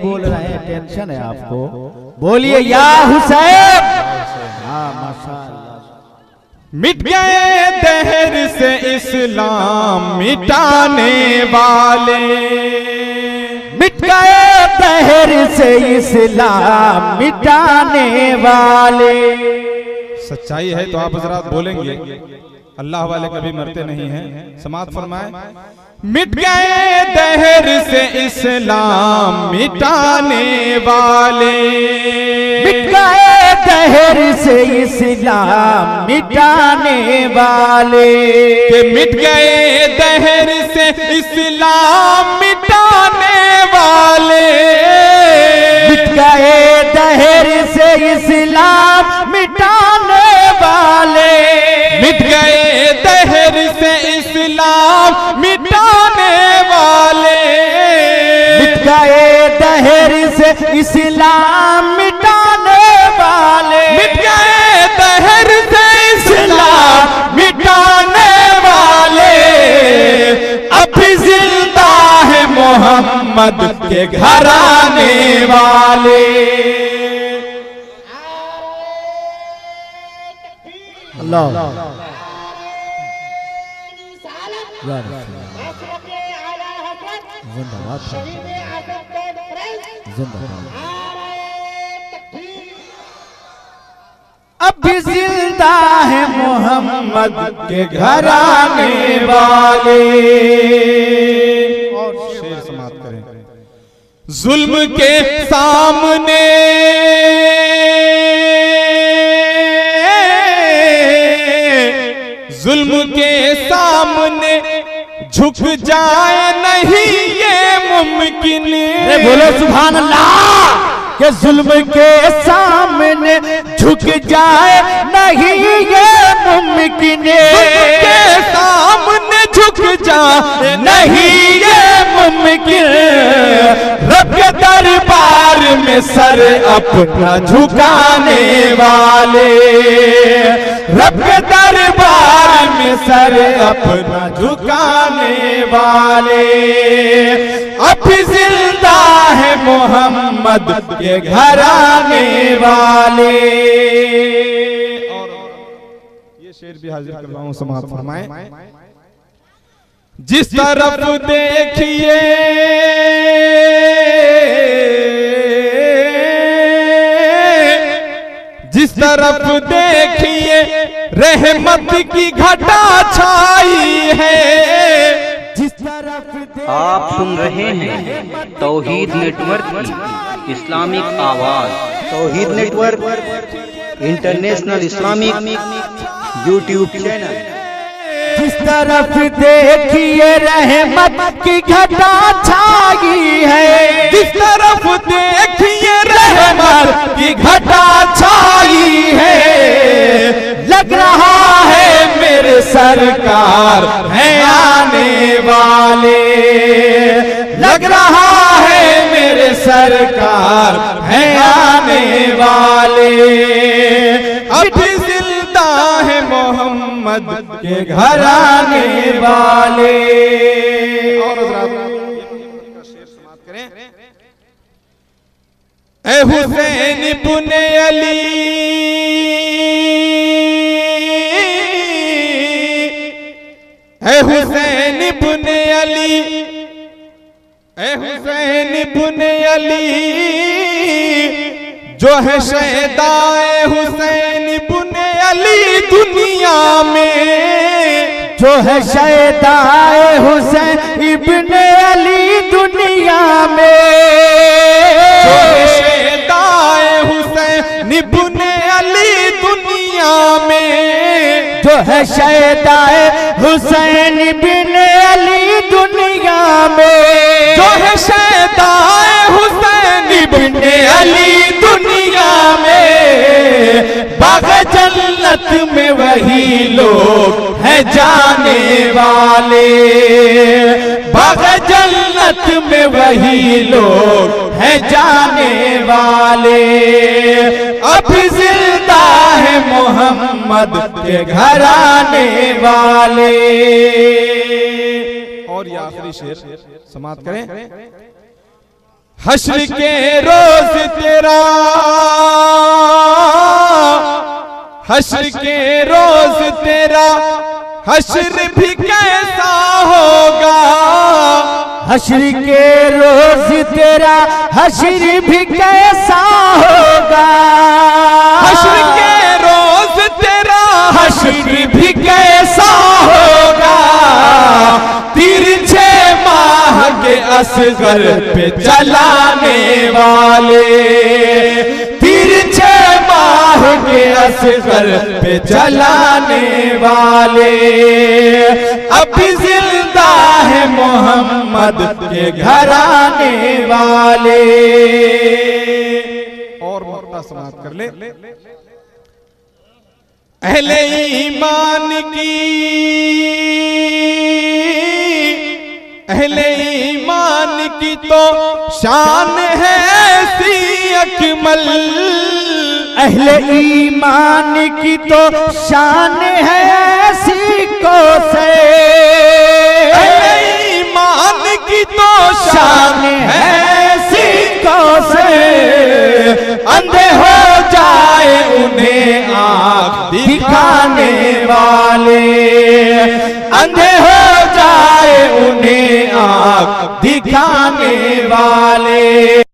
बोल रहे हैं, टेंशन है आपको, बोलिए या हुसैन। हाँ माशाअल्लाह। मिट गए दहर से इस्लाम मिटाने वाले, मिट गए दहर से इस्लाम मिटाने वाले। सच्चाई है तो आप हजरात बोलेंगे, अल्लाह वाले कभी मरते नहीं हैं। समात फरमाए, मिट गए दहर से इस्लाम मिटाने वाले, मिट गए दहर से इस्लाम मिटाने वाले, कि मिट गए दहर से इस्लाम मिटाने वाले, मिट गए दहर से इस्लाम मिटाने वाले, मिट गए दहर से इस्लाम मिटाने वाले, मिट गए दहर से इस्लाम मिटाने वाले, मिट गए दहर से इस्लाम मिटाने वाले। अभी जिंदा है मोहम्मद के घराने वाले। अल्लाह अभी जिंदा है मोहम्मद के घराने वाले। और शेर समाप्त करें, जुल्म के सामने जुल्म के सामने झुक जाए नहीं ये मुमकिन। बोलो सुभान अल्लाह। के जुल्म के सामने झुक जाए नहीं ये मुमकिन, के सामने झुक जाए नहीं ये मुमकिन। रब के दरबार में सर अपना झुकाने वाले, रब के दरबार में सर अपना झुकाने वाले। अभी जिंदा है मोहम्मद के घराने वाले। और ये शेर भी हाजिर कर रहा हूं, समाप्त फरमाएं। जिस तरफ देखिए जिस तरफ देखिए रहमत की घटा छाई है, जिस तरफ आप सुन रहे हैं तौहीद नेटवर्क की इस्लामिक आवाज। Tauheed network international Islamic YouTube channel. जिस तरफ देखिए रहमत की घटा छाई है, जिस तरफ देखिए रहमत की घटा छाई है। लग रहा है मेरे सरकार है आने वाले, लग रहा है मेरे सरकार है आने वाले। अभी जिंदा है मोहम्मद के घराने वाले। और शेर समाप्त करें, ए हुसैन इब्ने अली, ए हुसैन इब्ने अली, ए हुसैन इब्ने अली, जो है शहदाए हुसैन इब्ने अली दुनिया में, जो है शहदाए हुसैन इब्ने अली दुनिया में, जो है शहदाए हुसैन इब्ने अली दुनिया में, जो है शहदाए हुसैन इब्ने अली दुनिया में, जो है शहदाए हुसैन इब्ने अली दुनिया में। बाग़ जन्नत में वही लोग हैं जाने वाले, बाग़ जन्नत में वही लोग हैं जाने वाले। अभी जिंदा है मोहम्मद के घराने वाले। और ये आखिरी शेर समाप्त करें, हश्र के रोज तेरा, हश्र के रोज तेरा हश्र भी कैसा होगा, हश्र के रोज तेरा हश्र भी कैसा होगा, हश्र के रोज तेरा हश्र भी कैसा होगा। तिरछे माह के असगर पे चलाने वाले, तिरछे माह के असगर पे चलाने वाले, अभी जिंदा है मोहम्मद के घराने वाले। और मक्ता समाप्त कर ले। अहले ईमान की, अहले ईमान की तो शान है ऐसी अकमल, अहले ईमान की तो शान है ऐसी कोसे, अहले ईमान की तो शान है ऐसी कोसे। अंधे हो जाए उन्हें आँख दिखाने वाले, अंधे हो जाए उन्हें आँख दिखाने वाले।